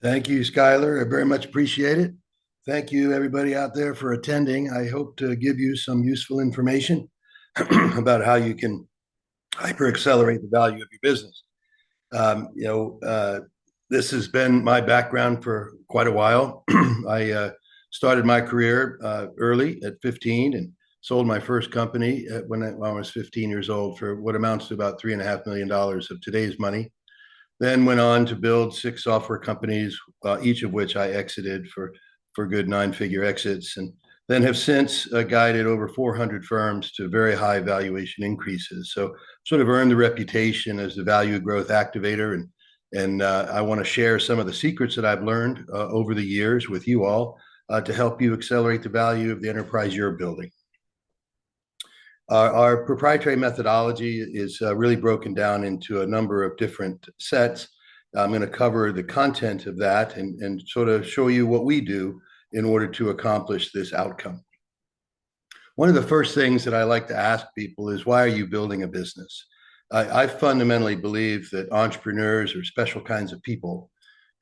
Thank you, Skylar. I very much appreciate it. Thank you, everybody out there, for attending. I hope to give you some useful information about how you can hyper accelerate the value of your business. Um, you know, uh, this has been my background for quite a while. I started my career early at 15 and sold my first company when I was 15 years old for what amounts to about $3.5 million of today's money. Then went on to build six software companies, each of which I exited for good nine-figure exits, and then have since guided over 400 firms to very high valuation increases. So sort of earned the reputation as the value growth activator, and I want to share some of the secrets that I've learned over the years with you all to help you accelerate the value of the enterprise you're building. Our proprietary methodology is really broken down into a number of different sets. I'm going to cover the content of that and sort of show you what we do in order to accomplish this outcome. One of the first things that I like to ask people is, why are you building a business? I fundamentally believe that entrepreneurs are special kinds of people.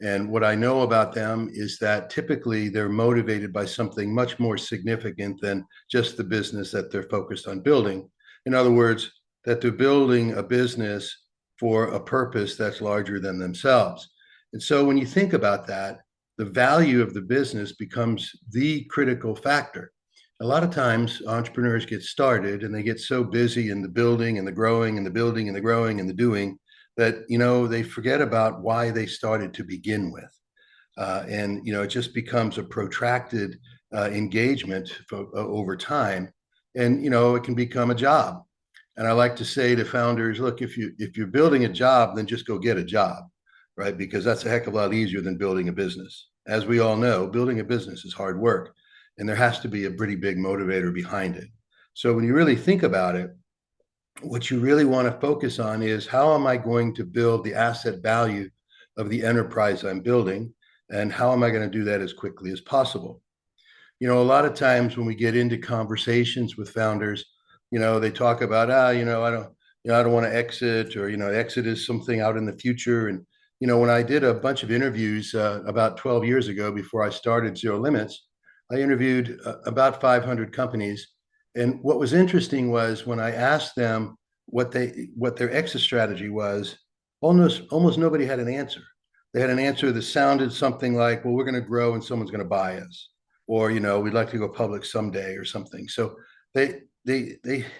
And what I know about them is that typically they're motivated by something much more significant than just the business that they're focused on building. In other words, that they're building a business for a purpose that's larger than themselves. And so when you think about that, the value of the business becomes the critical factor. A lot of times entrepreneurs get started and they get so busy in the building and the growing and the building and the growing and the doing that they forget about why they started to begin with, and it just becomes a protracted engagement over time, and it can become a job. And I like to say to founders, look, if you're building a job, then just go get a job, right? Because that's a heck of a lot easier than building a business. As we all know, building a business is hard work, and there has to be a pretty big motivator behind it. So when you really think about it, what you really want to focus on is, how am I going to build the asset value of the enterprise I'm building? And how am I going to do that as quickly as possible? A lot of times when we get into conversations with founders, they talk about, I don't want to exit, or, exit is something out in the future. And, when I did a bunch of interviews about 12 years ago, before I started Zero Limits, I interviewed about 500 companies. And what was interesting was, when I asked them what their exit strategy was, almost nobody had an answer. They had an answer that sounded something like, well, we're going to grow and someone's going to buy us, or we'd like to go public someday, or something. So they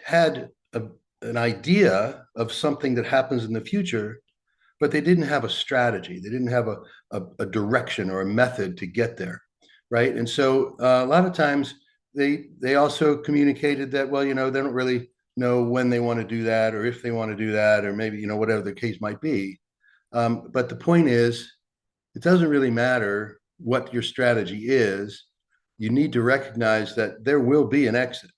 had an idea of something that happens in the future, but they didn't have a strategy. They didn't have a direction or a method to get there, right? And so a lot of times they also communicated that, well, they don't really know when they want to do that, or if they want to do that, or maybe whatever the case might be. But the point is, it doesn't really matter what your strategy is. You need to recognize that there will be an exit.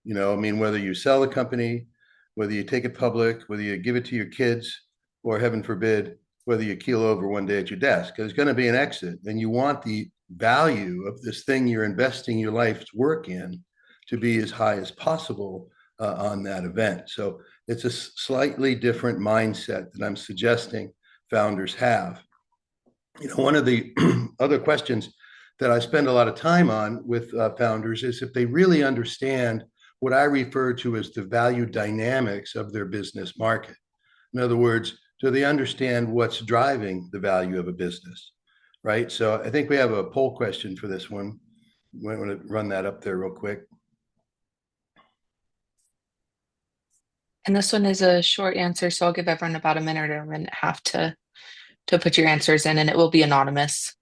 I mean, whether you sell a company, whether you take it public, whether you give it to your kids, or heaven forbid, whether you keel over one day at your desk, there's going to be an exit, and you want the value of this thing you're investing your life's work in to be as high as possible on that event. So it's a slightly different mindset that I'm suggesting founders have. One of the other questions that I spend a lot of time on with founders is if they really understand what I refer to as the value dynamics of their business market. In other words, do they understand what's driving the value of a business, right? So I think we have a poll question for this one. You might want to run that up there real quick. And this one is a short answer, so I'll give everyone about a minute or a minute and a half to put your answers in, and it will be anonymous.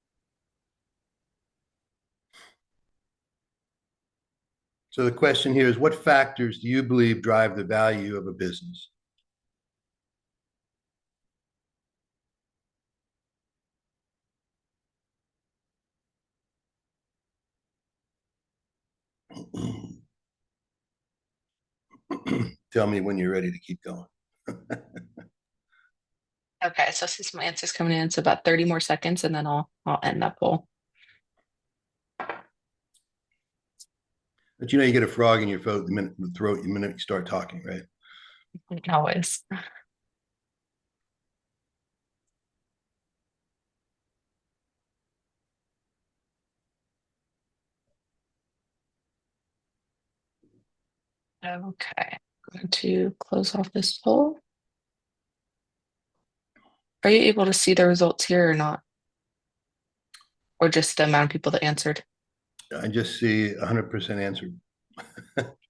So the question here is, what factors do you believe drive the value of a business? Tell me when you're ready to keep going. Okay, so since my answer's coming in, it's about 30 more seconds, and then I'll end that poll. But you get a frog in your throat the minute you start talking, right? Always. Okay. I'm going to close off this poll. Are you able to see the results here or not? Or just the amount of people that answered? I just see 100% answered.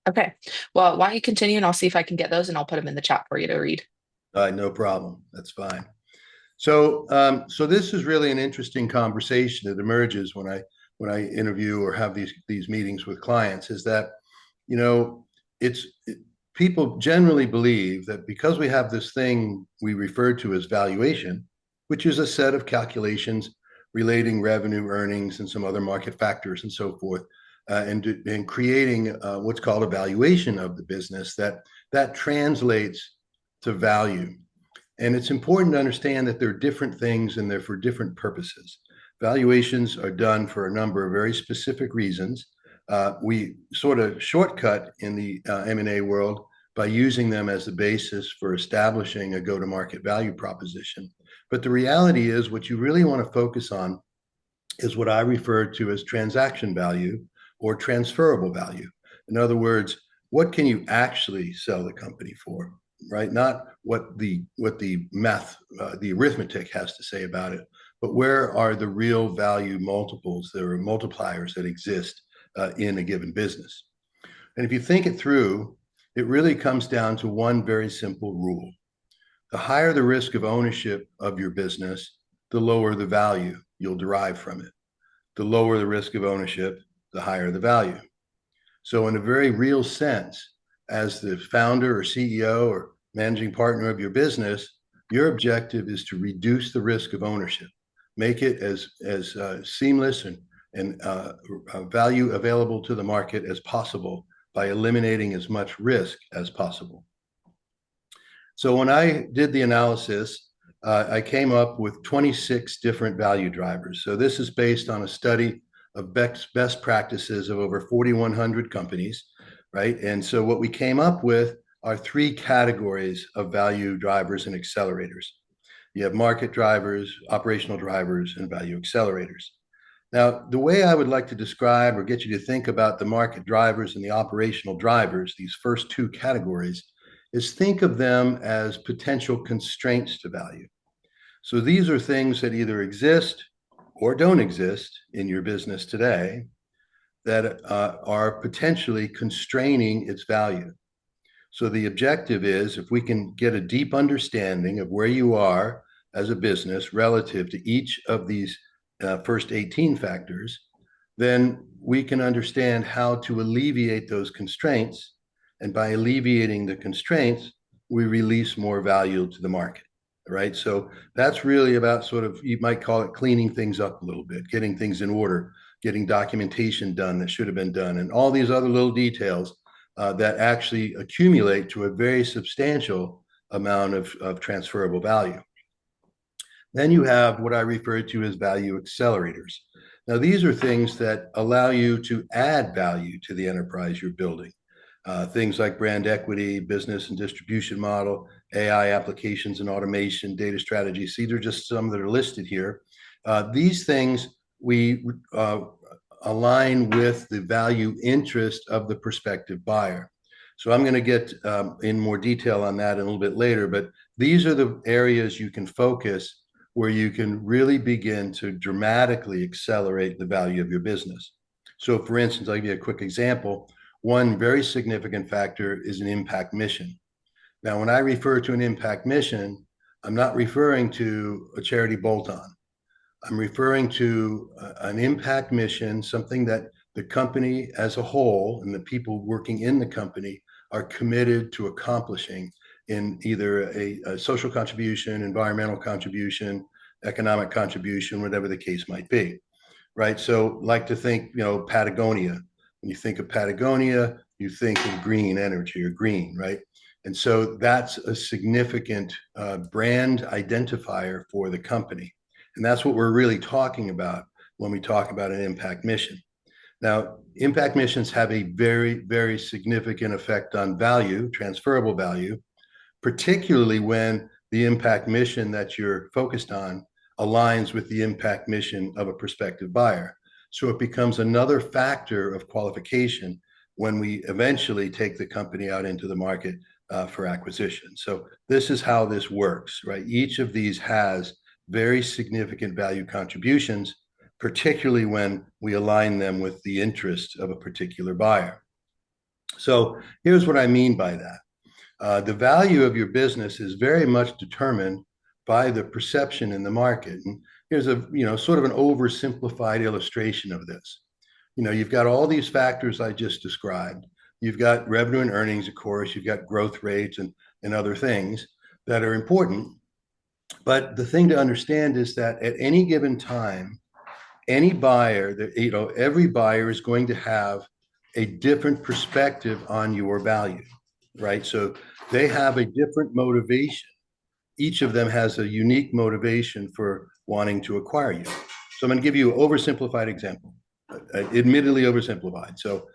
Okay. Well, why don't you continue and I'll see if I can get those and I'll put them in the chat for you to read. No problem. That's fine. So, so this is really an interesting conversation that emerges when I interview or have these meetings with clients. Is that, you know, it's people generally believe that because we have this thing we refer to as valuation, which is a set of calculations relating revenue, earnings, and some other market factors and so forth, and creating what's called a valuation of the business, that translates to value. And it's important to understand that they're different things and they're for different purposes. Valuations are done for a number of very specific reasons. We sort of shortcut in the M&A world by using them as the basis for establishing a go-to-market value proposition. But the reality is what you really want to focus on is what I refer to as transaction value or transferable value. In other words, what can you actually sell the company for, right? Not what the math, the arithmetic has to say about it, but where are the real value multiples, there are multipliers that exist in a given business. And if you think it through, it really comes down to one very simple rule. The higher the risk of ownership of your business, the lower the value you'll derive from it. The lower the risk of ownership, the higher the value. So, in a very real sense, as the founder or CEO or managing partner of your business, your objective is to reduce the risk of ownership, make it as seamless and value available to the market as possible by eliminating as much risk as possible. So when I did the analysis, I came up with 26 different value drivers. So this is based on a study of best practices of over 4,100 companies, right? And so what we came up with are three categories of value drivers and accelerators. You have market drivers, operational drivers, and value accelerators. Now, the way I would like to describe or get you to think about the market drivers and the operational drivers, these first two categories, is think of them as potential constraints to value. So these are things that either exist or don't exist in your business today that are potentially constraining its value. So the objective is if we can get a deep understanding of where you are as a business relative to each of these first 18 factors, then we can understand how to alleviate those constraints. And by alleviating the constraints, we release more value to the market, right? So that's really about sort of, you might call it cleaning things up a little bit, getting things in order, getting documentation done that should have been done, and all these other little details that actually accumulate to a very substantial amount of transferable value. Then you have what I refer to as value accelerators. Now, these are things that allow you to add value to the enterprise you're building. Things like brand equity, business and distribution model, AI applications and automation, data strategies. These are just some that are listed here. These things we align with the value interest of the prospective buyer. So I'm going to get in more detail on that a little bit later, but these are the areas you can focus where you can really begin to dramatically accelerate the value of your business. So for instance, I'll give you a quick example. One very significant factor is an impact mission. Now, when I refer to an impact mission, I'm not referring to a charity bolt-on. I'm referring to an impact mission, something that the company as a whole and the people working in the company are committed to accomplishing in either a social contribution, environmental contribution, economic contribution, whatever the case might be, right? So like to think, Patagonia. When you think of Patagonia, you think of green energy or green, right? And so that's a significant brand identifier for the company. And that's what we're really talking about when we talk about an impact mission. Now, impact missions have a very, very significant effect on value, transferable value, particularly when the impact mission that you're focused on aligns with the impact mission of a prospective buyer. So it becomes another factor of qualification when we eventually take the company out into the market for acquisition. So this is how this works, right? Each of these has very significant value contributions, particularly when we align them with the interests of a particular buyer. So here's what I mean by that. The value of your business is very much determined by the perception in the market. And here's a, sort of an oversimplified illustration of this. You've got all these factors I just described. You've got revenue and earnings, of course, you've got growth rates and other things that are important. But the thing to understand is that at any given time, any buyer that, every buyer is going to have a different perspective on your value, right? So they have a different motivation. Each of them has a unique motivation for wanting to acquire you. So I'm going to give you an oversimplified example, admittedly oversimplified. So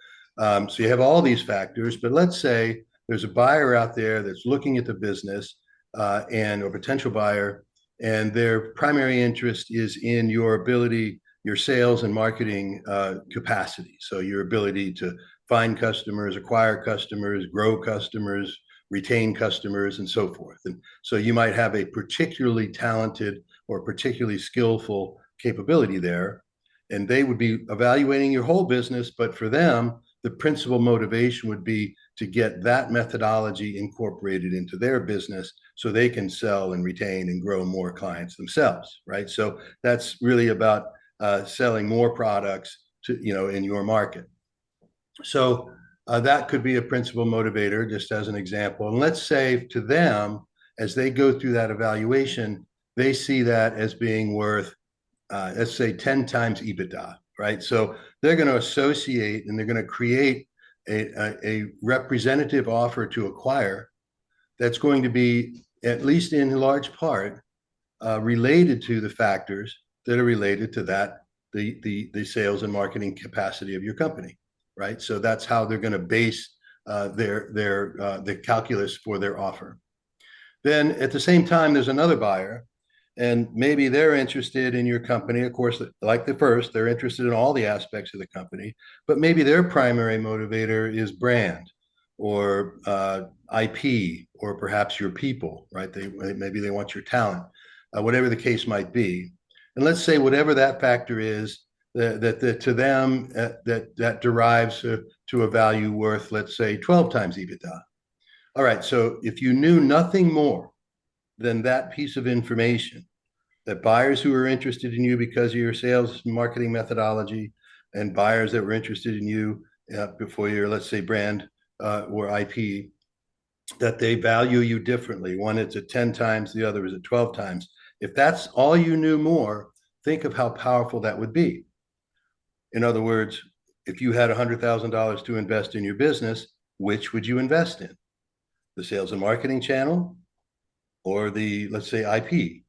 you have all these factors, but let's say there's a buyer out there that's looking at the business and a potential buyer, and their primary interest is in your ability, your sales and marketing capacity. So your ability to find customers, acquire customers, grow customers, retain customers, and so forth. And so you might have a particularly talented or particularly skillful capability there, and they would be evaluating your whole business. But for them, the principal motivation would be to get that methodology incorporated into their business so they can sell and retain and grow more clients themselves, right? So that's really about selling more products to, in your market. So that could be a principal motivator, just as an example. And let's say to them, as they go through that evaluation, they see that as being worth, let's say, 10 times EBITDA, right? So they're going to associate and they're going to create a representative offer to acquire that's going to be, at least in large part, related to the factors that are related to that, the sales and marketing capacity of your company, right? So that's how they're going to base the calculus for their offer. Then at the same time, there's another buyer, and maybe they're interested in your company. Of course, like the first, they're interested in all the aspects of the company, but maybe their primary motivator is brand or IP, or perhaps your people, right? Maybe they want your talent, whatever the case might be. And let's say whatever that factor is, that to them that derives to a value worth, let's say, 12 times EBITDA. All right, so if you knew nothing more than that piece of information, that buyers who are interested in you because of your sales and marketing methodology, and buyers that were interested in you before your, let's say, brand or IP, that they value you differently. One is at 10 times, the other is at 12 times. If that's all you knew more, think of how powerful that would be. In other words, if you had $100,000 to invest in your business, which would you invest in? The sales and marketing channel or the, let's say, IP,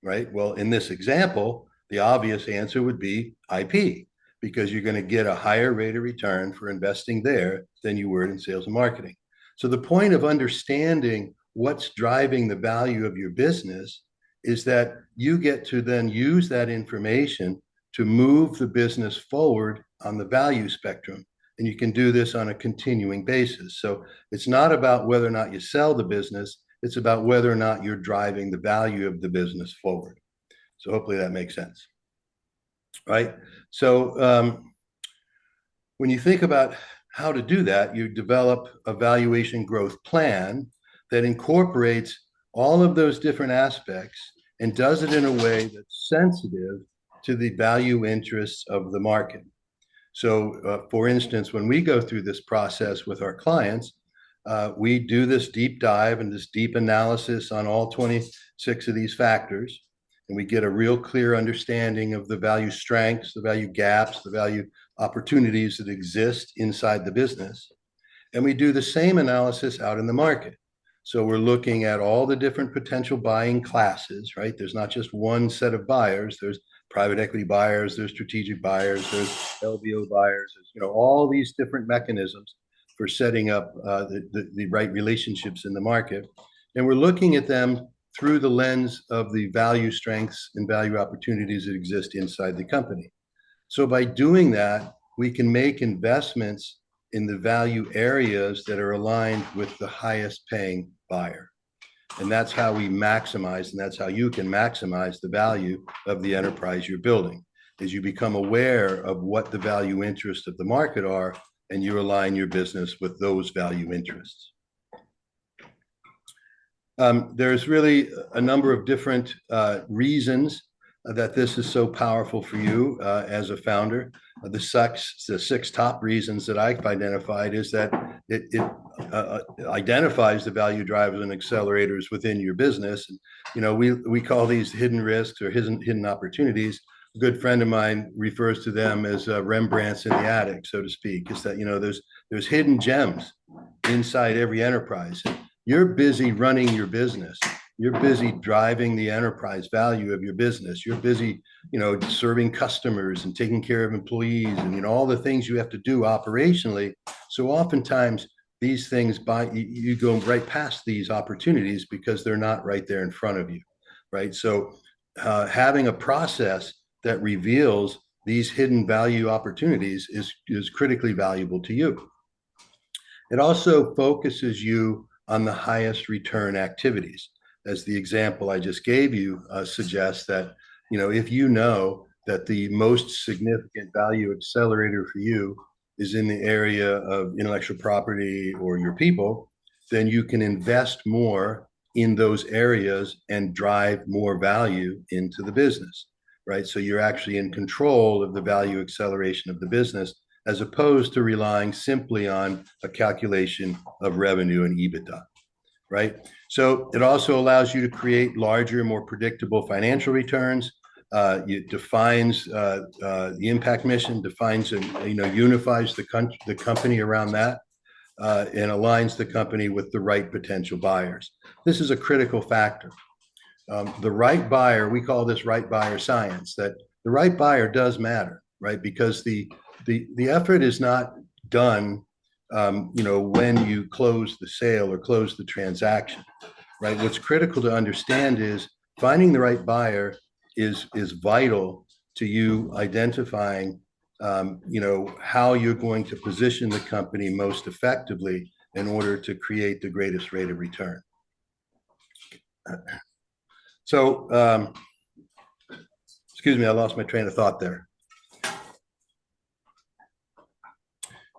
right? Well, in this example, the obvious answer would be IP, because you're going to get a higher rate of return for investing there than you would in sales and marketing. So the point of understanding what's driving the value of your business is that you get to then use that information to move the business forward on the value spectrum. And you can do this on a continuing basis. So it's not about whether or not you sell the business, it's about whether or not you're driving the value of the business forward. So hopefully that makes sense, right? So when you think about how to do that, you develop a valuation growth plan that incorporates all of those different aspects and does it in a way that's sensitive to the value interests of the market. So for instance, when we go through this process with our clients, we do this deep dive and this deep analysis on all 26 of these factors, and we get a real clear understanding of the value strengths, the value gaps, the value opportunities that exist inside the business. And we do the same analysis out in the market. So we're looking at all the different potential buying classes, right? There's not just one set of buyers. There's private equity buyers, there's strategic buyers, there's LBO buyers, there's, all these different mechanisms for setting up the right relationships in the market. And we're looking at them through the lens of the value strengths and value opportunities that exist inside the company. So by doing that, we can make investments in the value areas that are aligned with the highest paying buyer. And that's how we maximize, and that's how you can maximize the value of the enterprise you're building, is you become aware of what the value interests of the market are, and you align your business with those value interests. There's really a number of different reasons that this is so powerful for you as a founder. The six top reasons that I've identified is that it identifies the value drivers and accelerators within your business. And, you know, we call these hidden risks or hidden opportunities. A good friend of mine refers to them as Rembrandts in the attic, so to speak. Is that, you know, there's hidden gems inside every enterprise. You're busy running your business. You're busy driving the enterprise value of your business. You're busy, you know, serving customers and taking care of employees and, you know, all the things you have to do operationally. So oftentimes these things you go right past these opportunities because they're not right there in front of you, right? So having a process that reveals these hidden value opportunities is critically valuable to you. It also focuses you on the highest return activities. As the example I just gave you suggests that, you know, if you know that the most significant value accelerator for you is in the area of intellectual property or your people, then you can invest more in those areas and drive more value into the business, right? So you're actually in control of the value acceleration of the business, as opposed to relying simply on a calculation of revenue and EBITDA, right? So it also allows you to create larger, more predictable financial returns. It defines the impact mission, defines and, you know, unifies the company around that, and aligns the company with the right potential buyers. This is a critical factor. The right buyer, we call this right buyer science, that the right buyer does matter, right? Because the effort is not done, you know, when you close the sale or close the transaction, right? What's critical to understand is finding the right buyer is vital to you identifying, you know, how you're going to position the company most effectively in order to create the greatest rate of return. So, excuse me, I lost my train of thought there.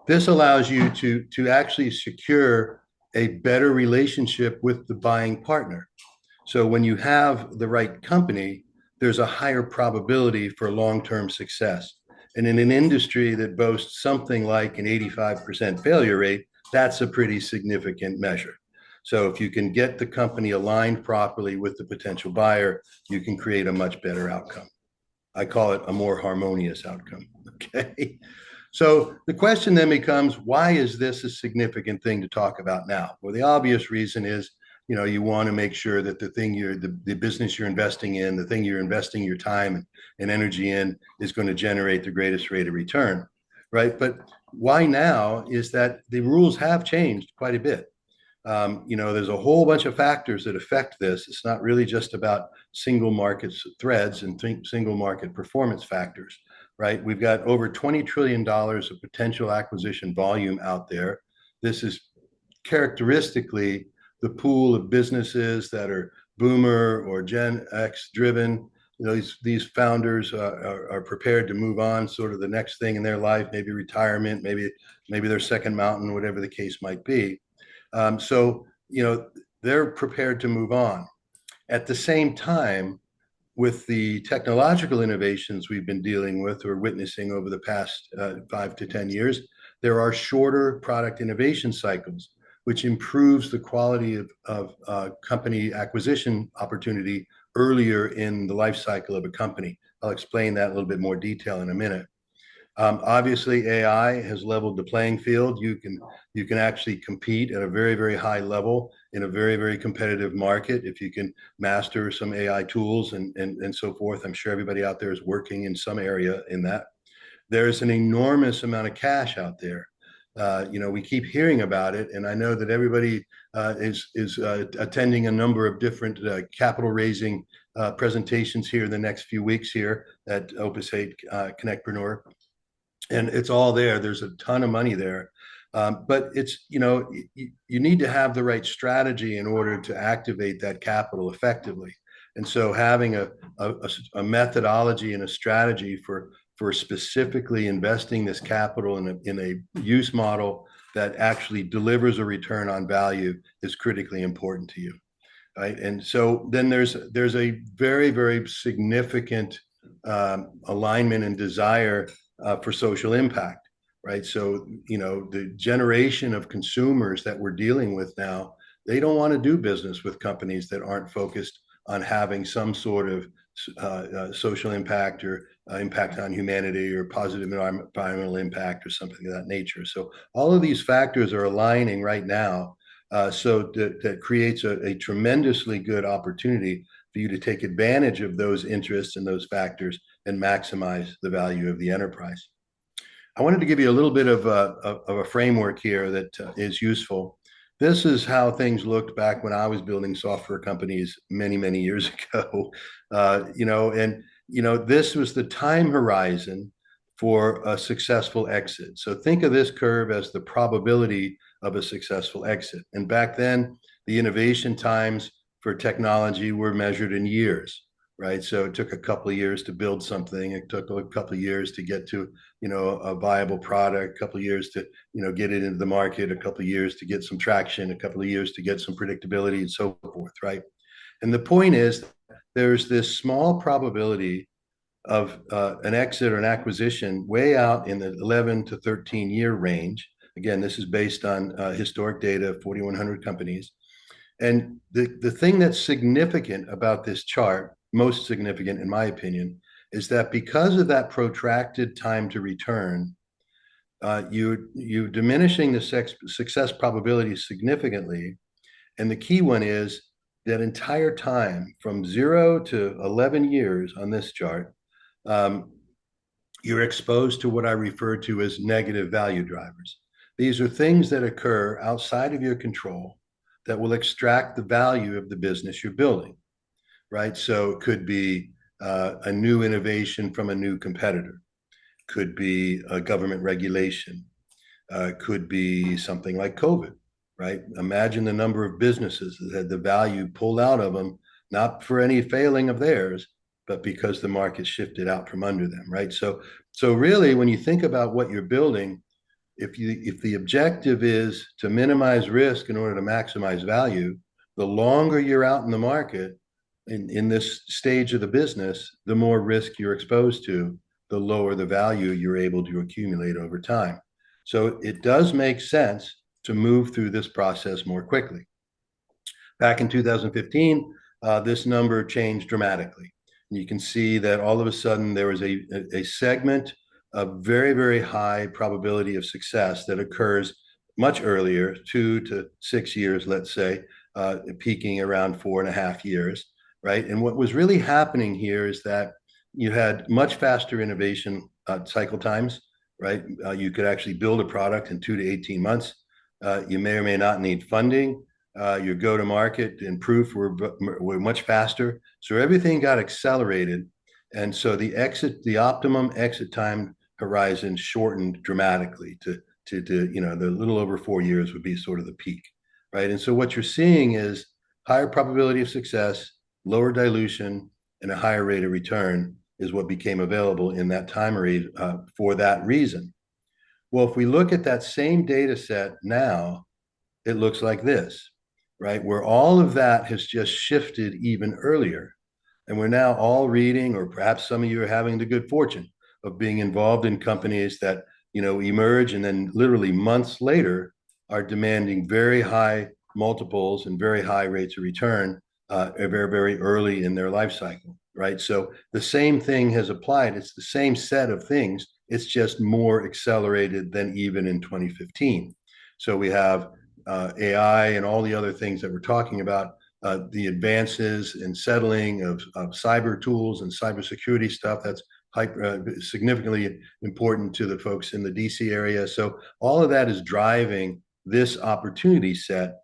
This allows you to actually secure a better relationship with the buying partner. So when you have the right company, there's a higher probability for long-term success. And in an industry that boasts something like an 85% failure rate, that's a pretty significant measure. So if you can get the company aligned properly with the potential buyer, you can create a much better outcome. I call it a more harmonious outcome, okay? So the question then becomes, why is this a significant thing to talk about now? Well, the obvious reason is, you know, you want to make sure that the business you're investing in, the thing you're investing your time and energy in is going to generate the greatest rate of return, right? But why now is that the rules have changed quite a bit. You know, there's a whole bunch of factors that affect this. It's not really just about single market threads and single market performance factors, right? We've got over $20 trillion of potential acquisition volume out there. This is characteristically the pool of businesses that are boomer or Gen X driven. You know, these founders are prepared to move on, sort of the next thing in their life, maybe retirement, maybe their second mountain, whatever the case might be. So, you know, they're prepared to move on. At the same time, with the technological innovations we've been dealing with or witnessing over the past 5 to 10 years, there are shorter product innovation cycles, which improves the quality of company acquisition opportunity earlier in the life cycle of a company. I'll explain that in a little bit more detail in a minute. Obviously, AI has leveled the playing field. You can actually compete at a very, very high level in a very, very competitive market if you can master some AI tools and so forth. I'm sure everybody out there is working in some area in that. There's an enormous amount of cash out there. You know, we keep hearing about it, and I know that everybody is attending a number of different capital raising presentations here in the next few weeks here at Opus 8 Connectpreneur. And it's all there. There's a ton of money there. But it's, you need to have the right strategy in order to activate that capital effectively. And so having a methodology and a strategy for specifically investing this capital in a use model that actually delivers a return on value is critically important to you. Right. And so then there's a very, very significant alignment and desire for social impact. Right. So, the generation of consumers that we're dealing with now, they don't want to do business with companies that aren't focused on having some sort of social impact or impact on humanity or positive environmental impact or something of that nature. So all of these factors are aligning right now, so that creates a tremendously good opportunity for you to take advantage of those interests and those factors and maximize the value of the enterprise. I wanted to give you a little bit of a framework here that is useful. This is how things looked back when I was building software companies many, many years ago. This was the time horizon for a successful exit. So think of this curve as the probability of a successful exit. And back then, the innovation times for technology were measured in years, right? So it took a couple of years to build something. It took a couple of years to get to, a viable product, a couple of years to, get it into the market, a couple of years to get some traction, a couple of years to get some predictability and so forth, right? And the point is, there's this small probability of an exit or an acquisition way out in the 11 to 13 year range. Again, this is based on historic data of 4,100 companies. And the thing that's significant about this chart, most significant in my opinion, is that because of that protracted time to return, you diminishing the success probability significantly. And the key one is that entire time from 0 to 11 years on this chart, you're exposed to what I refer to as negative value drivers. These are things that occur outside of your control that will extract the value of the business you're building, right? So it could be a new innovation from a new competitor, could be a government regulation, could be something like COVID, right? Imagine the number of businesses that had the value pulled out of them, not for any failing of theirs, but because the market shifted out from under them, right? So really, when you think about what you're building, if the objective is to minimize risk in order to maximize value, the longer you're out in the market in this stage of the business, the more risk you're exposed to, the lower the value you're able to accumulate over time. So it does make sense to move through this process more quickly. Back in 2015, this number changed dramatically. You can see that all of a sudden there was a segment of very, very high probability of success that occurs much earlier, 2 to 6 years, let's say, peaking around 4.5 years, right? And what was really happening here is that you had much faster innovation cycle times, right? You could actually build a product in 2 to 18 months. You may or may not need funding. Your go-to-market and proof were much faster. So everything got accelerated. And so the optimum exit time horizon shortened dramatically to the little over 4 years would be sort of the peak, right? And so what you're seeing is higher probability of success, lower dilution, and a higher rate of return is what became available in that time for that reason. Well, if we look at that same data set now, it looks like this, right? Where all of that has just shifted even earlier. And we're now all reading, or perhaps some of you are having the good fortune of being involved in companies that, emerge and then literally months later are demanding very high multiples and very high rates of return very, very early in their life cycle, right? So the same thing has applied. It's the same set of things. It's just more accelerated than even in 2015. So we have AI and all the other things that we're talking about, the advances in settling of cyber tools and cybersecurity stuff that's significantly important to the folks in the DC area. So all of that is driving this opportunity set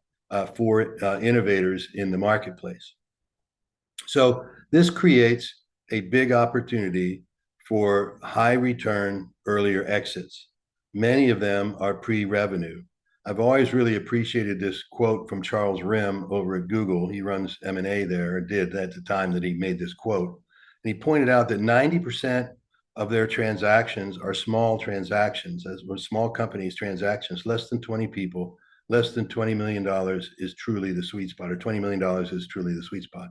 for innovators in the marketplace. So this creates a big opportunity for high return earlier exits. Many of them are pre-revenue. I've always really appreciated this quote from Charles Rim over at Google. He runs M&A there, or did at the time that he made this quote. And he pointed out that 90% of their transactions are small transactions, as small companies transactions, less than 20 people, less than $20 million is truly the sweet spot, or $20 million is truly the sweet spot,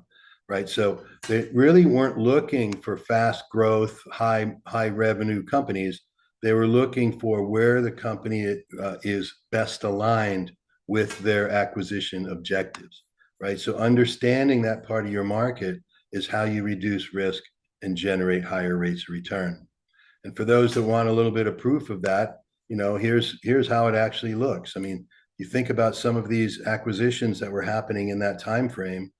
right? So they really weren't looking for fast growth, high revenue companies. They were looking for where the company is best aligned with their acquisition objectives, right? So understanding that part of your market is how you reduce risk and generate higher rates of return. And for those that want a little bit of proof of that, here's how it actually looks. I mean, you think about some of these acquisitions that were happening in that time frame.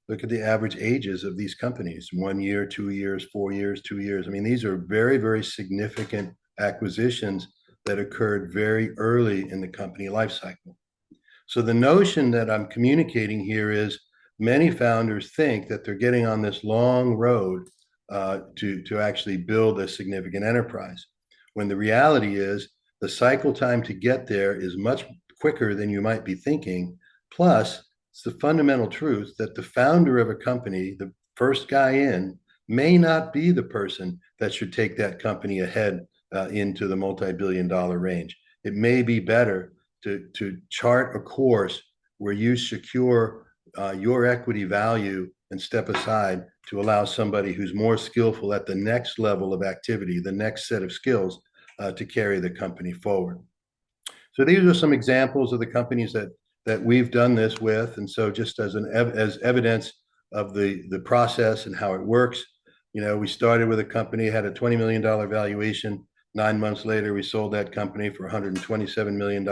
Look at the average ages of these companies: 1 year, 2 years, 4 years, 2 years. I mean, these are very, very significant acquisitions that occurred very early in the company life cycle. So the notion that I'm communicating here is many founders think that they're getting on this long road to actually build a significant enterprise, when the reality is the cycle time to get there is much quicker than you might be thinking. Plus, it's the fundamental truth that the founder of a company, the first guy in, may not be the person that should take that company ahead into the multi-billion-dollar range. It may be better to chart a course where you secure your equity value and step aside to allow somebody who's more skillful at the next level of activity, the next set of skills, to carry the company forward. So these are some examples of the companies that we've done this with. And so just as evidence of the process and how it works, we started with a company, had a $20 million valuation. 9 months later, we sold that company for $127 million.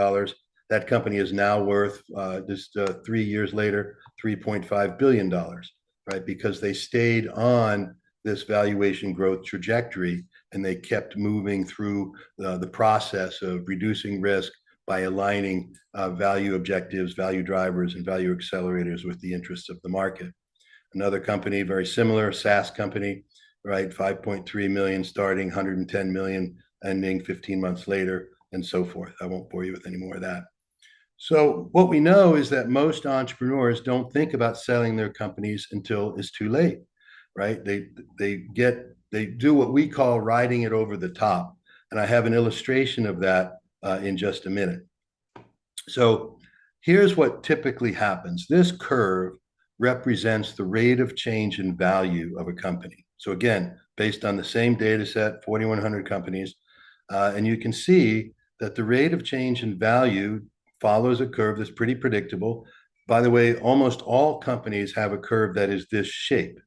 That company is now worth, just 3 years later, $3.5 billion, right? Because they stayed on this valuation growth trajectory and they kept moving through the process of reducing risk by aligning value objectives, value drivers, and value accelerators with the interests of the market. Another company, very similar, SaaS company, right? 5.3 million starting, 110 million ending 15 months later, and so forth. I won't bore you with any more of that. So what we know is that most entrepreneurs don't think about selling their companies until it's too late, right? They do what we call riding it over the top. And I have an illustration of that in just a minute. So here's what typically happens. This curve represents the rate of change in value of a company. So again, based on the same data set, 4,100 companies, and you can see that the rate of change in value follows a curve that's pretty predictable. By the way, almost all companies have a curve that is this shape.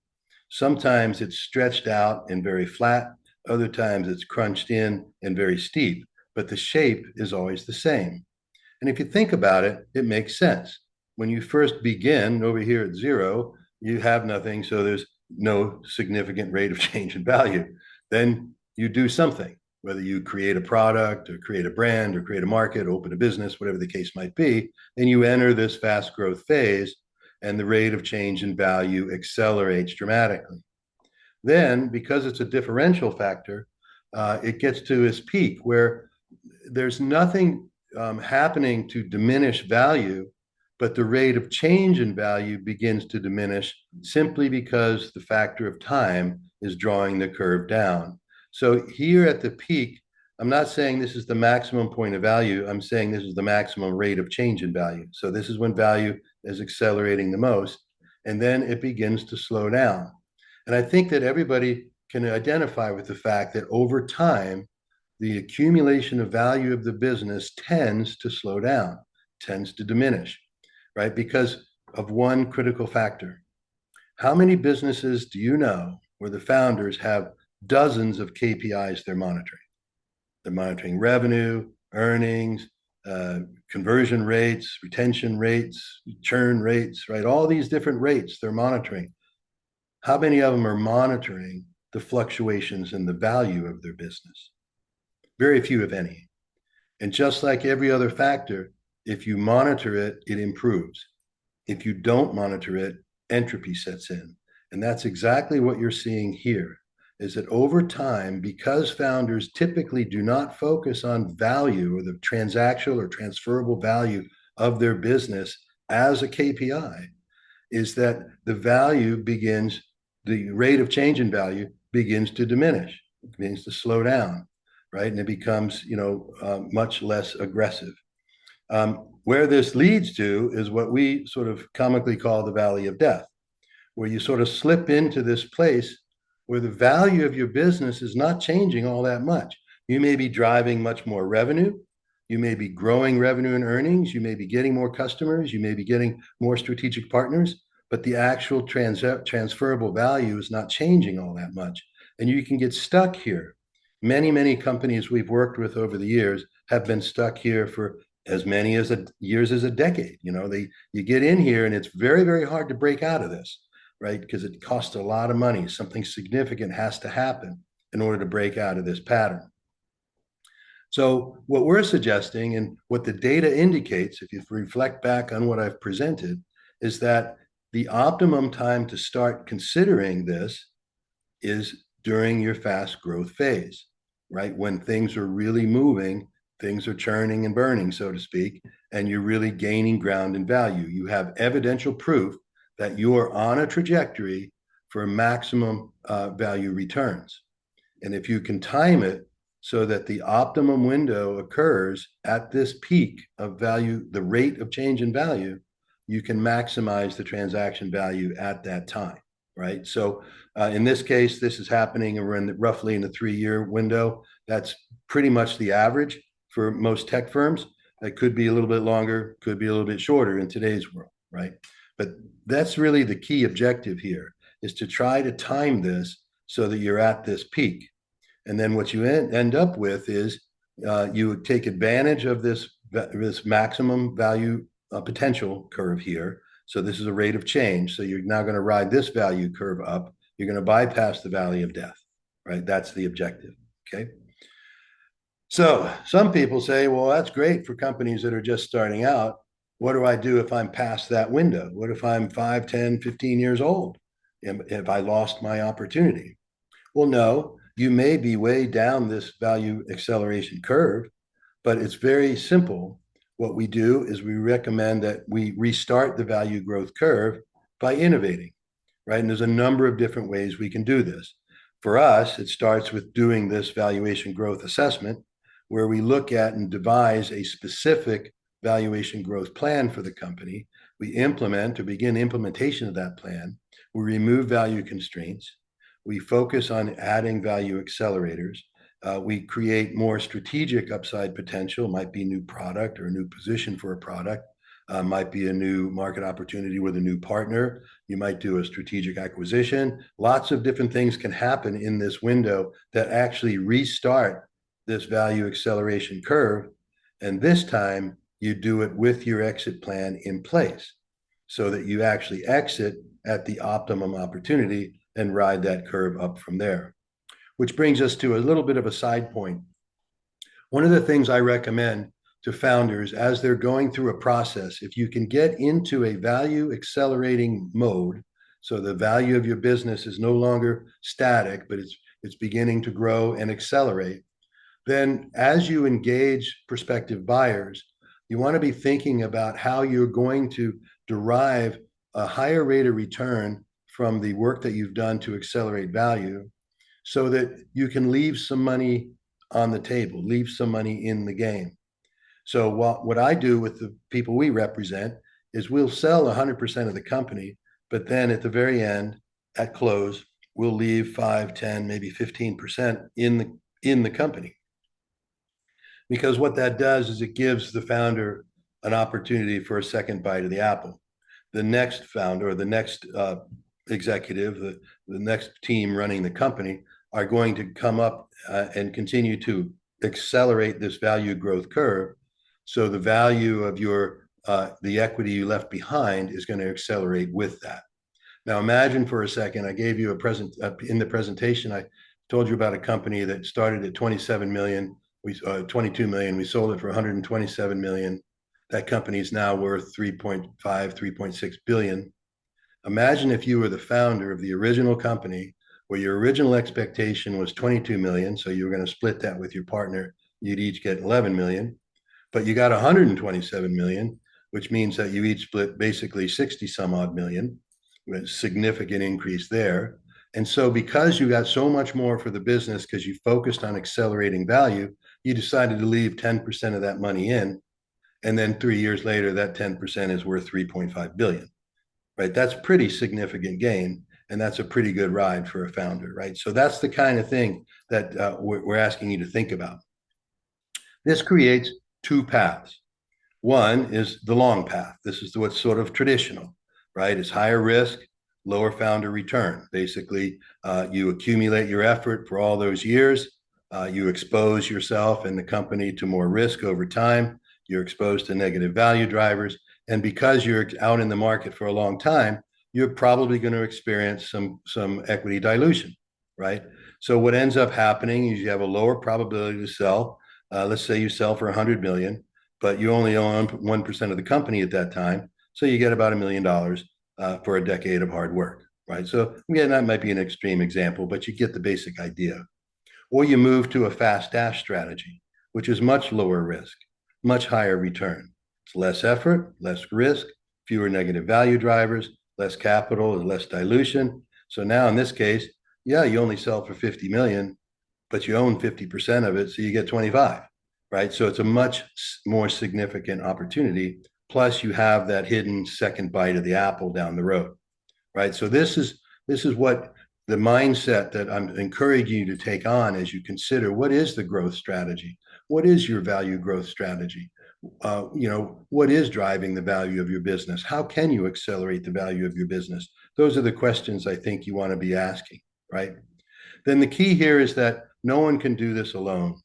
Sometimes it's stretched out and very flat. Other times it's crunched in and very steep, but the shape is always the same. And if you think about it, it makes sense. When you first begin over here at zero, you have nothing, so there's no significant rate of change in value. Then you do something, whether you create a product or create a brand or create a market, open a business, whatever the case might be, then you enter this fast growth phase and the rate of change in value accelerates dramatically. Then, because it's a differential factor, it gets to its peak where there's nothing happening to diminish value, but the rate of change in value begins to diminish simply because the factor of time is drawing the curve down. So here at the peak, I'm not saying this is the maximum point of value. I'm saying this is the maximum rate of change in value. So this is when value is accelerating the most, and then it begins to slow down. And I think that everybody can identify with the fact that over time, the accumulation of value of the business tends to slow down, tends to diminish, right? Because of one critical factor. How many businesses do you know where the founders have dozens of KPIs they're monitoring? They're monitoring revenue, earnings, conversion rates, retention rates, churn rates, right? All these different rates they're monitoring. How many of them are monitoring the fluctuations in the value of their business? Very few, if any. And just like every other factor, if you monitor it, it improves. If you don't monitor it, entropy sets in. And that's exactly what you're seeing here. is that over time, because founders typically do not focus on value or the transactional or transferable value of their business as a KPI, is that the value begins, the rate of change in value begins to diminish, it begins to slow down, right? And it becomes, much less aggressive. Where this leads to is what we sort of comically call the valley of death, where you sort of slip into this place where the value of your business is not changing all that much. You may be driving much more revenue. You may be growing revenue and earnings. You may be getting more customers. You may be getting more strategic partners, but the actual transferable value is not changing all that much. And you can get stuck here. Many, many companies we've worked with over the years have been stuck here for as many as years as a decade. You get in here and it's very, very hard to break out of this, right? Because it costs a lot of money. Something significant has to happen in order to break out of this pattern. So what we're suggesting and what the data indicates, if you reflect back on what I've presented, is that the optimum time to start considering this is during your fast growth phase, right? When things are really moving, things are churning and burning, so to speak, and you're really gaining ground and value. You have evidential proof that you're on a trajectory for maximum value returns. And if you can time it so that the optimum window occurs at this peak of value, the rate of change in value, you can maximize the transaction value at that time, right? So in this case, this is happening roughly in a 3-year window. That's pretty much the average for most tech firms. It could be a little bit longer, could be a little bit shorter in today's world, right? But that's really the key objective here, is to try to time this so that you're at this peak. And then what you end up with is you would take advantage of this maximum value potential curve here. So this is a rate of change. So you're now going to ride this value curve up. You're going to bypass the valley of death, right? That's the objective, okay? So some people say, well, that's great for companies that are just starting out. What do I do if I'm past that window? What if I'm 5, 10, 15 years old? If I lost my opportunity? Well, no, you may be way down this value acceleration curve, but it's very simple. What we do is we recommend that we restart the value growth curve by innovating, right? And there's a number of different ways we can do this. For us, it starts with doing this valuation growth assessment, where we look at and devise a specific valuation growth plan for the company. We implement or begin implementation of that plan. We remove value constraints. We focus on adding value accelerators. We create more strategic upside potential. It might be a new product or a new position for a product. Might be a new market opportunity with a new partner. You might do a strategic acquisition. Lots of different things can happen in this window that actually restart this value acceleration curve. And this time you do it with your exit plan in place so that you actually exit at the optimum opportunity and ride that curve up from there. Which brings us to a little bit of a side point. One of the things I recommend to founders as they're going through a process, if you can get into a value accelerating mode, so the value of your business is no longer static, but it's beginning to grow and accelerate, then as you engage prospective buyers, you want to be thinking about how you're going to derive a higher rate of return from the work that you've done to accelerate value so that you can leave some money on the table, leave some money in the game. So what I do with the people we represent is we'll sell 100% of the company, but then at the very end, at close, we'll leave 5, 10, maybe 15% in the company. Because what that does is it gives the founder an opportunity for a second bite of the apple. The next founder or the next executive, the next team running the company are going to come up and continue to accelerate this value growth curve. So the value of the equity you left behind is going to accelerate with that. Now imagine for a second, I gave you in the presentation, I told you about a company that started at 27 million, 22 million. We sold it for 127 million. That company is now worth 3.5, 3.6 billion. Imagine if you were the founder of the original company where your original expectation was 22 million. So you were going to split that with your partner. You'd each get 11 million, but you got 127 million, which means that you each split basically 60 some odd million, with a significant increase there. And so because you got so much more for the business because you focused on accelerating value, you decided to leave 10% of that money in. And then 3 years later, that 10% is worth 3.5 billion, right? That's pretty significant gain. And that's a pretty good ride for a founder, right? So that's the kind of thing that we're asking you to think about. This creates two paths. One is the long path. This is what's sort of traditional, right? It's higher risk, lower founder return. Basically, you accumulate your effort for all those years. You expose yourself and the company to more risk over time. You're exposed to negative value drivers. And because you're out in the market for a long time, you're probably going to experience some equity dilution, right? So what ends up happening is you have a lower probability to sell. Let's say you sell for 100 million, but you only own 1% of the company at that time. So you get about $1 million for a decade of hard work, right? So again, that might be an extreme example, but you get the basic idea. Or you move to a fast dash strategy, which is much lower risk, much higher return. It's less effort, less risk, fewer negative value drivers, less capital and less dilution. So now in this case, yeah, you only sell for 50 million, but you own 50% of it, so you get 25, right? So it's a much more significant opportunity. Plus, you have that hidden second bite of the apple down the road, right? So this is what the mindset that I'm encouraging you to take on as you consider what is the growth strategy, what is your value growth strategy, what is driving the value of your business, how can you accelerate the value of your business? Those are the questions I think you want to be asking, right? Then the key here is that no one can do this alone.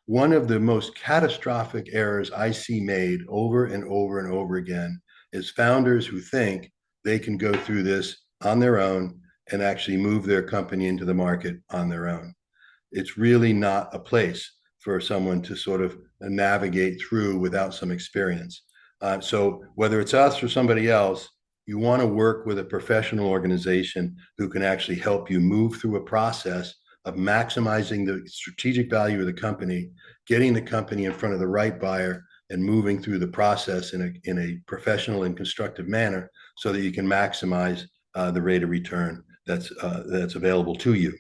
One of the most catastrophic errors I see made over and over and over again is founders who think they can go through this on their own and actually move their company into the market on their own. It's really not a place for someone to sort of navigate through without some experience. So whether it's us or somebody else, you want to work with a professional organization who can actually help you move through a process of maximizing the strategic value of the company, getting the company in front of the right buyer, and moving through the process in a professional and constructive manner so that you can maximize the rate of return that's available to you.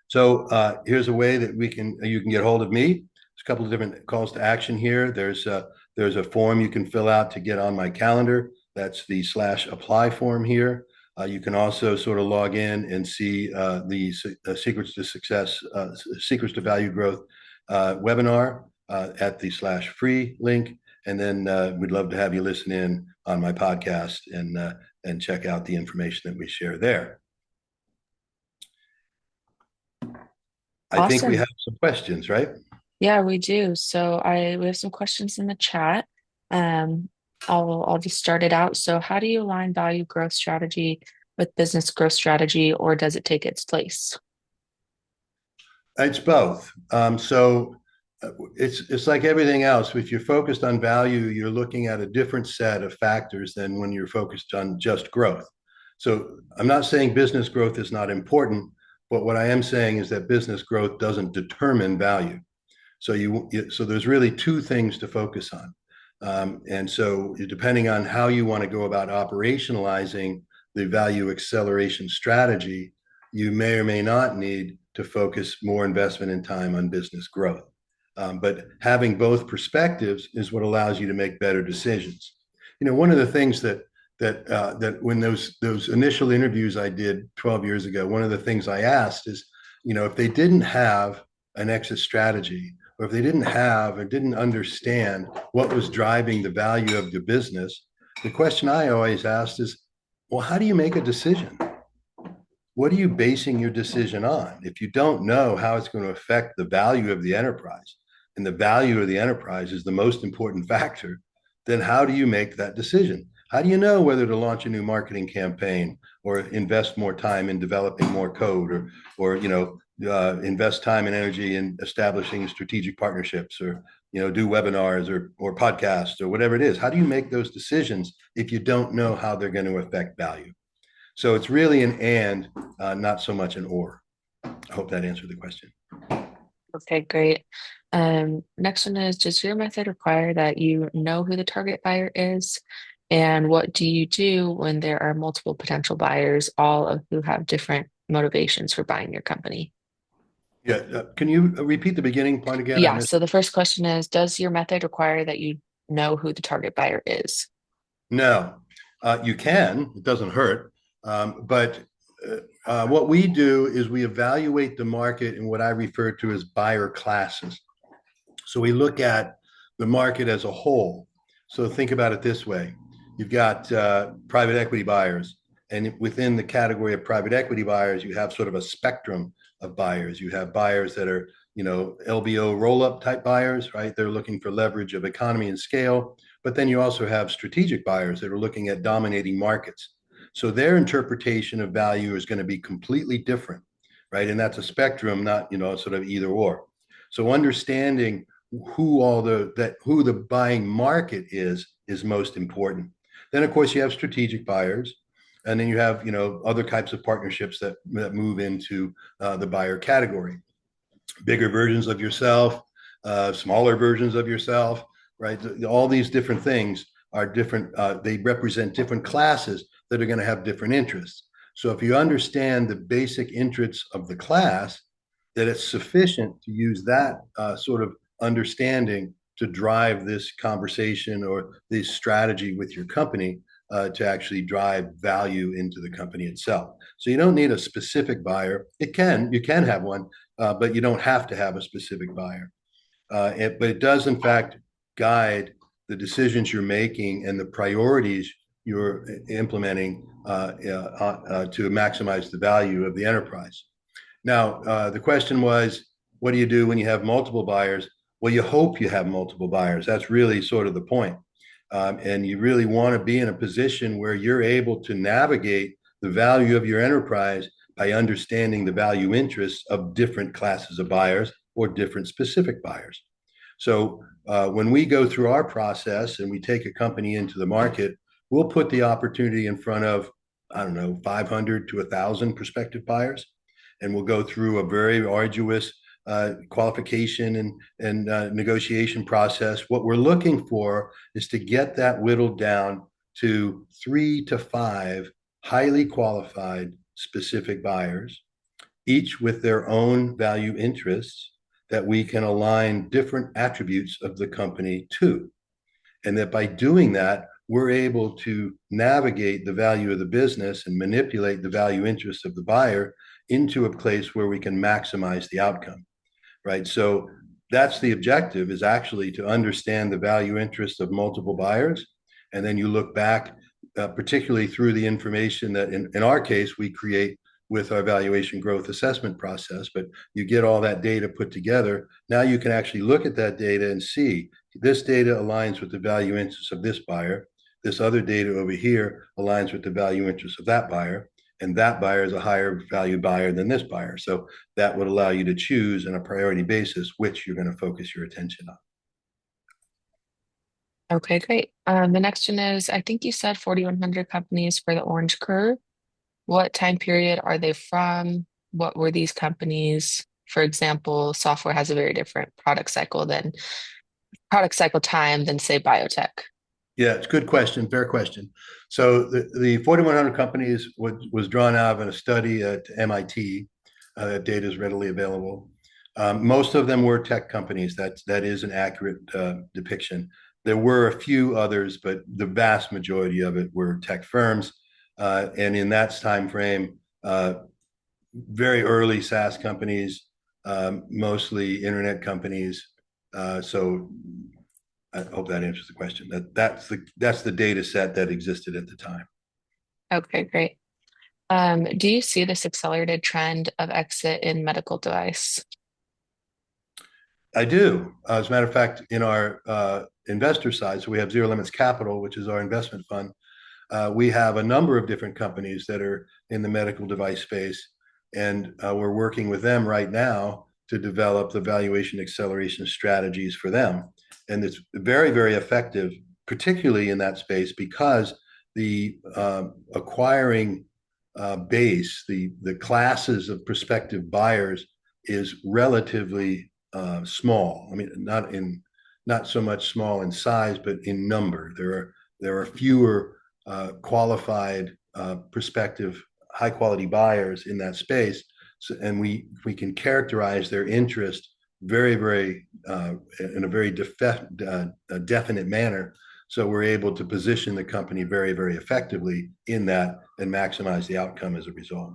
So here's a way that you can get hold of me. There's a couple of different calls to action here. There's a form you can fill out to get on my calendar. That's the /apply form here. You can also sort of log in and see the Secrets to Success, Secrets to Value Growth webinar at the /free link. And then we'd love to have you listen in on my podcast and check out the information that we share there. I think we Awesome. have some questions, right? Yeah, we do. So we have some questions in the chat. Um, I'll just start it out. So how do you align value growth strategy with business growth strategy, or does it take its place? It's both. So it's like everything else. If you're focused on value, you're looking at a different set of factors than when you're focused on just growth. So I'm not saying business growth is not important, but what I am saying is that business growth doesn't determine value. So so there's really two things to focus on. And so depending on how you want to go about operationalizing the value acceleration strategy, you may or may not need to focus more investment and time on business growth. But having both perspectives is what allows you to make better decisions. One of the things that when those initial interviews I did 12 years ago, one of the things I asked is, if they didn't have an exit strategy, or if they didn't have or didn't understand what was driving the value of the business, the question I always asked is, well, how do you make a decision? What are you basing your decision on? If you don't know how it's going to affect the value of the enterprise, and the value of the enterprise is the most important factor, then how do you make that decision? How do you know whether to launch a new marketing campaign or invest more time in developing more code or invest time and energy in establishing strategic partnerships or do webinars or podcasts or whatever it is? How do you make those decisions if you don't know how they're going to affect value? So it's really an and, not so much an or. I hope that answered the question. Okay, great. Next one is, does your method require that you know who the target buyer is? And what do you do when there are multiple potential buyers, all of who have different motivations for buying your company? Yeah, can you repeat the beginning part again? I Yeah, missed. so the first question is, does your method require that you know who the target buyer is? No, you can. It doesn't hurt. But what we do is we evaluate the market in what I refer to as buyer classes. So we look at the market as a whole. So think about it this way. You've got private equity buyers, and within the category of private equity buyers, you have sort of a spectrum of buyers. You have buyers that are, LBO roll-up type buyers, right? They're looking for leverage of economy and scale. But then you also have strategic buyers that are looking at dominating markets. So their interpretation of value is going to be completely different, right? And that's a spectrum, not, sort of either or. So understanding who the buying market is most important. Then, of course, you have strategic buyers, and then you have other types of partnerships that move into the buyer category. Bigger versions of yourself, smaller versions of yourself, right? All these different things are different. They represent different classes that are going to have different interests. So if you understand the basic interests of the class, that it's sufficient to use that sort of understanding to drive this conversation or this strategy with your company to actually drive value into the company itself. So you don't need a specific buyer. You can have one, but you don't have to have a specific buyer. But it does, in fact, guide the decisions you're making and the priorities you're implementing to maximize the value of the enterprise. Now, the question was, what do you do when you have multiple buyers? Well, you hope you have multiple buyers. That's really sort of the point. And you really want to be in a position where you're able to navigate the value of your enterprise by understanding the value interests of different classes of buyers or different specific buyers. So when we go through our process and we take a company into the market, we'll put the opportunity in front of, I don't know, 500 to 1,000 prospective buyers. And we'll go through a very arduous qualification and negotiation process. What we're looking for is to get that whittled down to 3 to 5 highly qualified specific buyers, each with their own value interests that we can align different attributes of the company to. And that by doing that, we're able to navigate the value of the business and manipulate the value interests of the buyer into a place where we can maximize the outcome, right? So that's the objective, is actually to understand the value interests of multiple buyers. And then you look back, particularly through the information that in our case, we create with our valuation growth assessment process, but you get all that data put together. Now you can actually look at that data and see this data aligns with the value interests of this buyer. This other data over here aligns with the value interests of that buyer. And that buyer is a higher value buyer than this buyer. So that would allow you to choose on a priority basis which you're going to focus your attention on. Okay, great. The next one is, I think you said 4,100 companies for the orange curve. What time period are they from? What were these companies? For example, software has a very different product cycle time than say biotech. Yeah, it's a good question, fair question. So the 4,100 companies was drawn out of a study at MIT. Data is readily available. Most of them were tech companies. That is an accurate depiction. There were a few others, but the vast majority of it were tech firms. And in that time frame, very early SaaS companies, mostly internet companies. So I hope that answers the question. That's the data set that existed at the time. Okay, great. Do you see this accelerated trend of exit in medical device? I do. As a matter of fact, in our investor side, so we have Zero Limits Capital, which is our investment fund. We have a number of different companies that are in the medical device space, and we're working with them right now to develop the valuation acceleration strategies for them. And it's very, very effective, particularly in that space, because the acquiring base, the classes of prospective buyers is relatively small. I mean, not so much small in size, but in number. There are fewer qualified prospective high quality buyers in that space, so, and we can characterize their interest very in a very definite manner. So we're able to position the company very effectively in that and maximize the outcome as a result.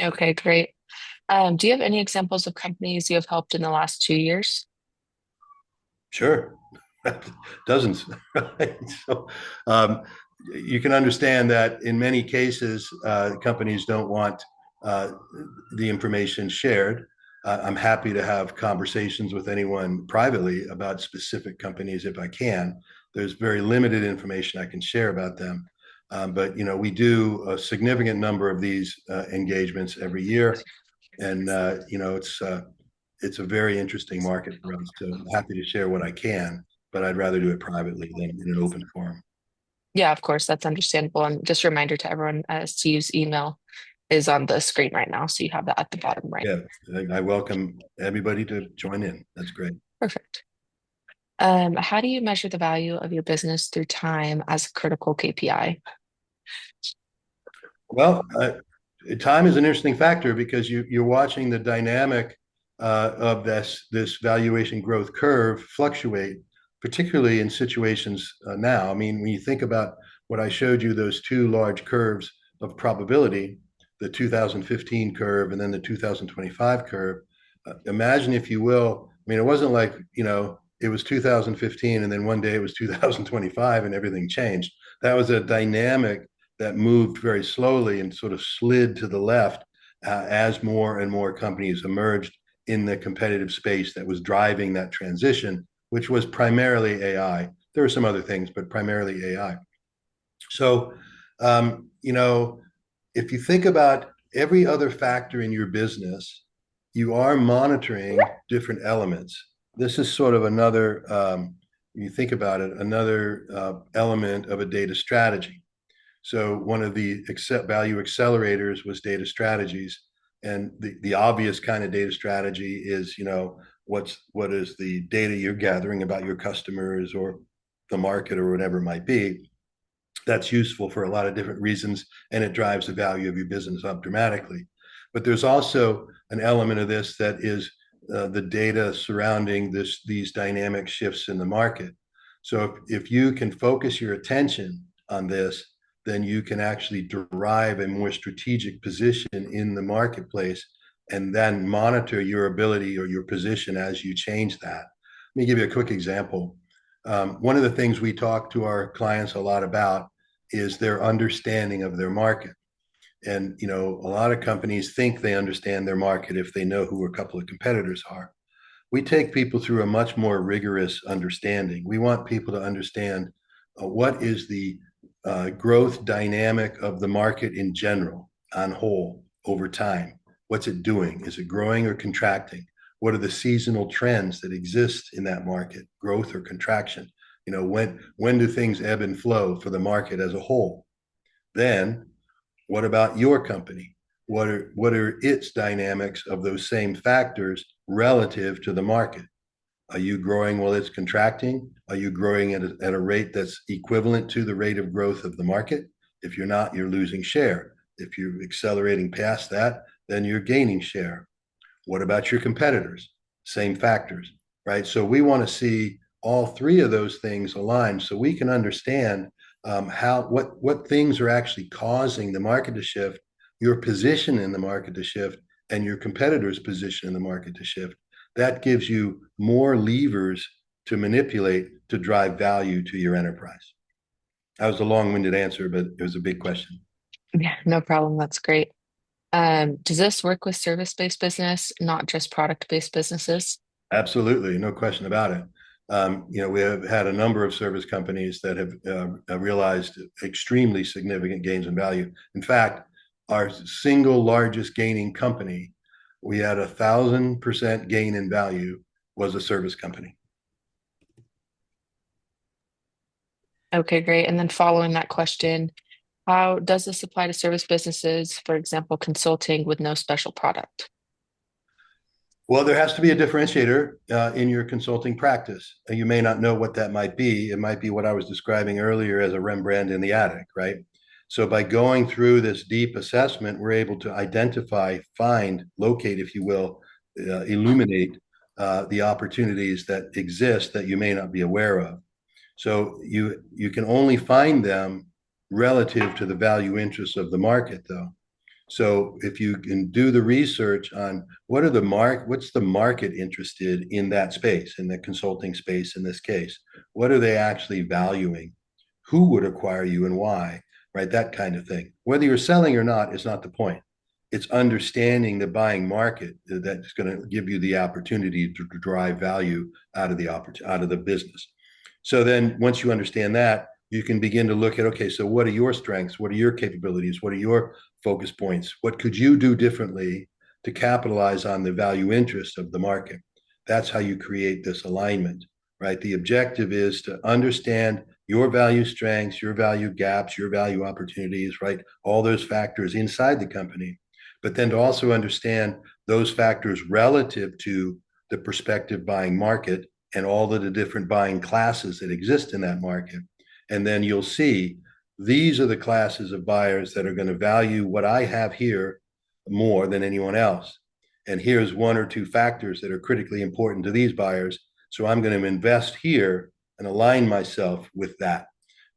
Okay, great. Do you have any examples of companies you have helped in the last 2 years? Sure. Dozens. Right? So you can understand that in many cases, companies don't want uh, the information shared. I'm happy to have conversations with anyone privately about specific companies if I can. There's very limited information I can share about them. But we do a significant number of these engagements every year, and it's a very interesting market for us. So I'm happy to share what I can, but I'd rather do it privately than in an open forum. Yeah, of course, that's understandable. And just a reminder to everyone to use email is on the screen right now. So you have that at the bottom right. Yeah, I welcome everybody to join in. That's great. Perfect. How do you measure the value of your business through time as a critical KPI? Well, time is an interesting factor because you're watching the dynamic of this valuation growth curve fluctuate, particularly in situations now. I mean, when you think about what I showed you, those two large curves of probability, the 2015 curve and then the 2025 curve. Imagine, if you will, I mean, it wasn't like, it was 2015 and then one day it was 2025 and everything changed. That was a dynamic that moved very slowly and sort of slid to the left as more and more companies emerged in the competitive space that was driving that transition, which was primarily AI. There were some other things, but primarily AI. So, if you think about every other factor in your business, you are monitoring different elements. This is sort of another, you think about it, another element of a data strategy. So one of the value accelerators was data strategies. And the obvious kind of data strategy is, what is the data you're gathering about your customers or the market or whatever it might be. That's useful for a lot of different reasons, and it drives the value of your business up dramatically. But there's also an element of this that is the data surrounding these dynamic shifts in the market. So if you can focus your attention on this, then you can actually derive a more strategic position in the marketplace and then monitor your ability or your position as you change that. Let me give you a quick example. One of the things we talk to our clients a lot about is their understanding of their market. And, a lot of companies think they understand their market if they know who a couple of competitors are. We take people through a much more rigorous understanding. We want people to understand what is the growth dynamic of the market in general, on whole, over time. What's it doing? Is it growing or contracting? What are the seasonal trends that exist in that market, growth or contraction? When do things ebb and flow for the market as a whole? Then, what about your company? What are its dynamics of those same factors relative to the market? Are you growing while it's contracting? Are you growing at a rate that's equivalent to the rate of growth of the market? If you're not, you're losing share. If you're accelerating past that, then you're gaining share. What about your competitors? Same factors, right? So we want to see all three of those things aligned so we can understand what things are actually causing the market to shift, your position in the market to shift, and your competitor's position in the market to shift. That gives you more levers to manipulate to drive value to your enterprise. That was a long-winded answer, but it was a big question. Yeah, no problem. That's great. Does this work with service-based business, not just product-based businesses? Absolutely, no question about it. We have had a number of service companies that have realized extremely significant gains in value. In fact, our single largest gaining company, we had 1,000% gain in value, was a service company. Okay, great. And then following that question, How does this apply to service businesses, for example, consulting with no special product? Well, there has to be a differentiator in your consulting practice. You may not know what that might be. It might be what I was describing earlier as a Rembrandt in the attic, right? So by going through this deep assessment, we're able to identify, find, locate, if you will, illuminate the opportunities that exist that you may not be aware of. So you can only find them relative to the value interests of the market, though. So if you can do the research on what's the market interested in that space, in the consulting space in this case, what are they actually valuing? Who would acquire you and why? Right, that kind of thing. Whether you're selling or not is not the point. It's understanding the buying market that's going to give you the opportunity to drive value out of the business. So then once you understand that, you can begin to look at, okay, so what are your strengths? What are your capabilities? What are your focus points? What could you do differently to capitalize on the value interests of the market? That's how you create this alignment, right? The objective is to understand your value strengths, your value gaps, your value opportunities, right? All those factors inside the company, but then to also understand those factors relative to the prospective buying market and all of the different buying classes that exist in that market. And then you'll see these are the classes of buyers that are going to value what I have here more than anyone else. And here's one or two factors that are critically important to these buyers. So I'm going to invest here and align myself with that,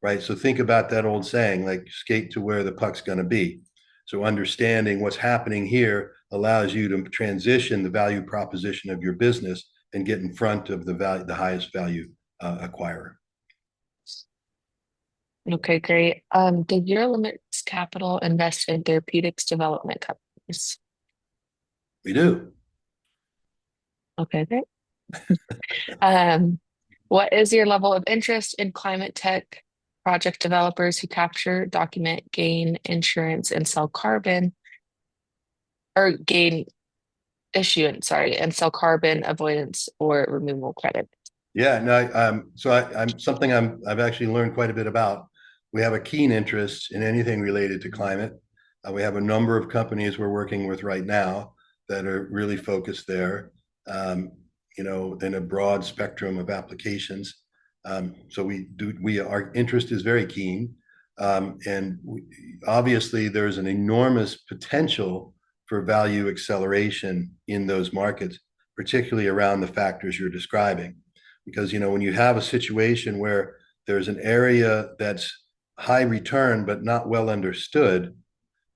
right? So think about that old saying, like skate to where the puck's going to be. So understanding what's happening here allows you to transition the value proposition of your business and get in front of the highest value acquirer. Okay, great. Did your limits capital invest in therapeutics development companies? We do. Okay, great. Um, what is your level of interest in climate tech project developers who capture, document, gain insurance, and sell carbon or gain issuance, sorry, and sell carbon avoidance or removal credit? Yeah, no, I'm something I've actually learned quite a bit about. We have a keen interest in anything related to climate. We have a number of companies we're working with right now that are really focused there, in a broad spectrum of applications. So our interest is very keen. Obviously there's an enormous potential for value acceleration in those markets, particularly around the factors you're describing. Because, when you have a situation where there's an area that's high return but not well understood,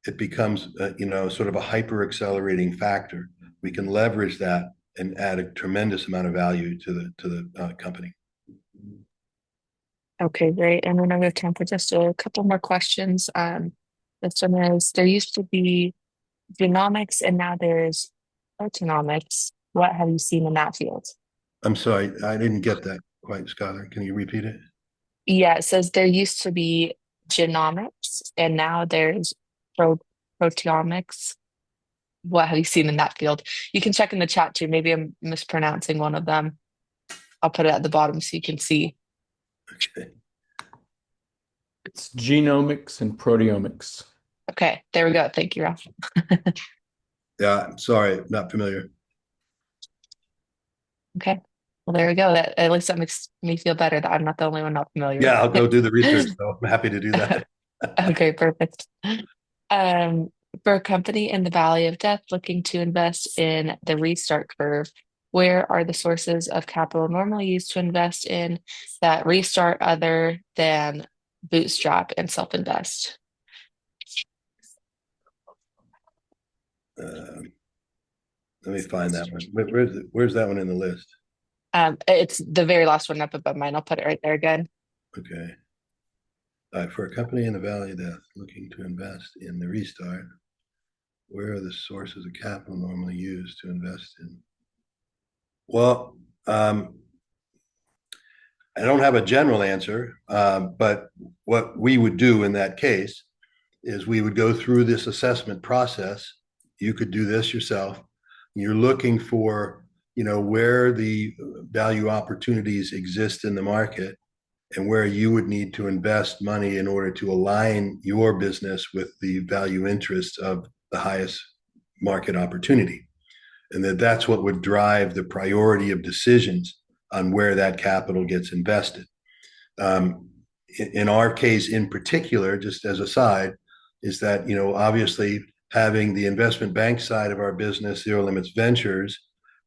it becomes, sort of a hyper accelerating factor. We can leverage that and add a tremendous amount of value to the company. Okay, great. And then I have time for just a couple more questions. This one is there used to be genomics and now there's proteomics. What have you seen in that field? I'm sorry, I didn't get that quite, Skylar. Can you repeat it? Yeah, it says there used to be genomics and now there's pro proteomics. What have you seen in that field? You can check in the chat too. Maybe I'm mispronouncing one of them. I'll put it at the bottom so you can see. Okay. It's genomics and proteomics. Okay, there we go. Thank you, Ralph. Yeah, sorry, not familiar. Okay. Well, there we go. At least that makes me feel better that I'm not the only one not familiar Yeah, I'll with go do the research, it. though. I'm happy to do that. Okay, perfect. For a company in the Valley of Death looking to invest in the restart curve, where are the sources of capital normally used to invest in that restart other than bootstrap and self-invest? Um, Let me find that one. Where's that one in the list? It's the very last one up above mine. I'll put it right there again. Okay. All right. For a company in the Valley of Death looking to invest in the restart, where are the sources of capital normally used to invest in? Well, I don't have a general answer, but what we would do in that case is we would go through this assessment process. You could do this yourself. You're looking for, where the value opportunities exist in the market. and where you would need to invest money in order to align your business with the value interests of the highest market opportunity. And that's what would drive the priority of decisions on where that capital gets invested. In our case in particular, just as a side, is that, obviously having the investment bank side of our business, Zero Limits Ventures,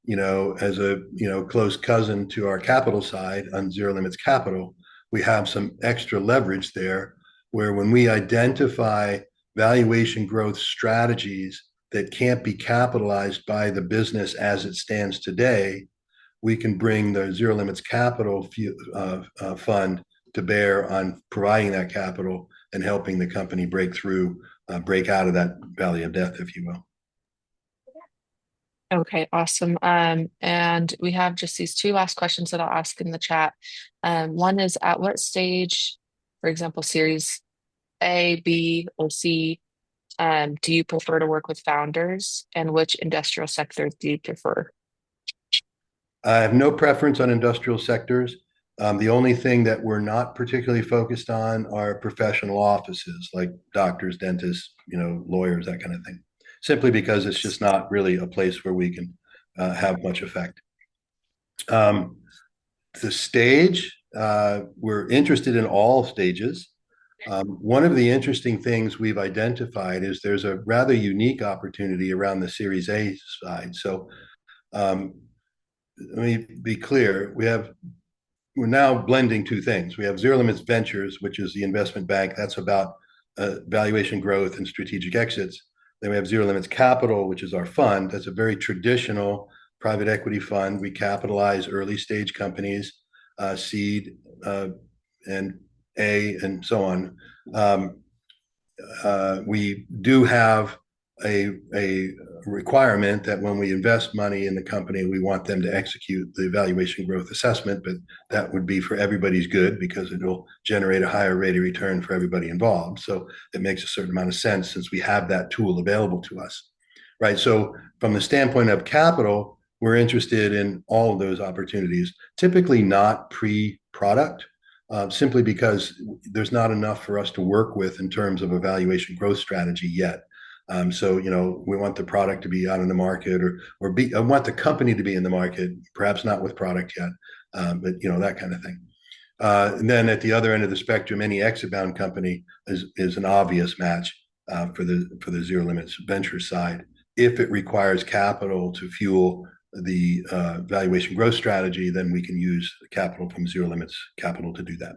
as a, close cousin to our capital side on Zero Limits Capital, we have some extra leverage there where when we identify valuation growth strategies that can't be capitalized by the business as it stands today, we can bring the Zero Limits Capital fund to bear on providing that capital and helping the company break out of that valley of death, if you will. Okay, awesome. And we have just these two last questions that I'll ask in the chat. One is, at what stage, for example, Series A, B, or C, do you prefer to work with founders, and which industrial sector do you prefer? I have no preference on industrial sectors. The only thing that we're not particularly focused on are professional offices like doctors, dentists, lawyers, that kind of thing, simply because it's just not really a place where we can have much effect. The stage, we're interested in all stages. One of the interesting things we've identified is there's a rather unique opportunity around the Series A side. So let me be clear. We're now blending two things. We have Zero Limits Ventures, which is the investment bank. That's about valuation growth and strategic exits. Then we have Zero Limits Capital, which is our fund. That's a very traditional private equity fund. We capitalize early stage companies, seed, and A, and so on. We do have a requirement that when we invest money in the company, we want them to execute the valuation growth assessment, but that would be for everybody's good because it'll generate a higher rate of return for everybody involved. So it makes a certain amount of sense since we have that tool available to us, right? So from the standpoint of capital, we're interested in all of those opportunities, typically not pre-product, simply because there's not enough for us to work with in terms of a valuation growth strategy yet. So, we want the product to be out in the market I want the company to be in the market, perhaps not with product yet, but, that kind of thing. And then at the other end of the spectrum, any exit-bound company is an obvious match for the Zero Limits Venture side. If it requires capital to fuel the valuation growth strategy, then we can use capital from Zero Limits Capital to do that.